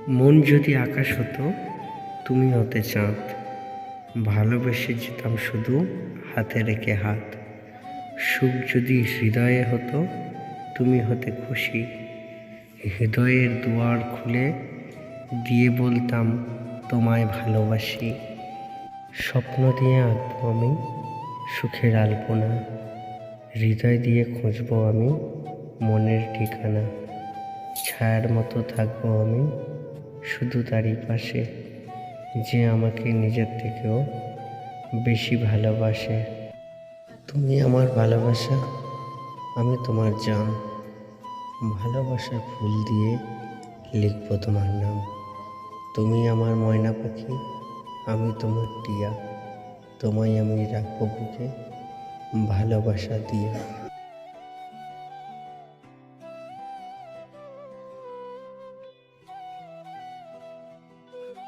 মন যদি আকাশ হতো, তুমি হতে চাঁদ। ভালোবেসে যেতাম শুধু হাতে রেখে হাত। সুখ যদি হৃদয়ে হতো, তুমি হতে খুশি। হৃদয়ের দুয়ার খুলে দিয়ে বলতাম, তোমায় ভালোবাসি। স্বপ্ন দিয়ে আঁকবো আমি সুখের আলপনা। হৃদয় দিয়ে খুঁজবো আমি মনের ঠিকানা। ছায়ার মতো থাকবো আমি শুধু তারই পাশে, যে আমাকে নিজের থেকেও বেশি ভালোবাসে। তুমি আমার ভালোবাসা, আমি তোমার জান। ভালোবাসার ফুল দিয়ে লিখবো তোমার নাম। তুমি আমার ময়না পাখি, আমি তোমার টিয়া। তোমায় আমি রাখবো বুকে ভালোবাসা দিয়া।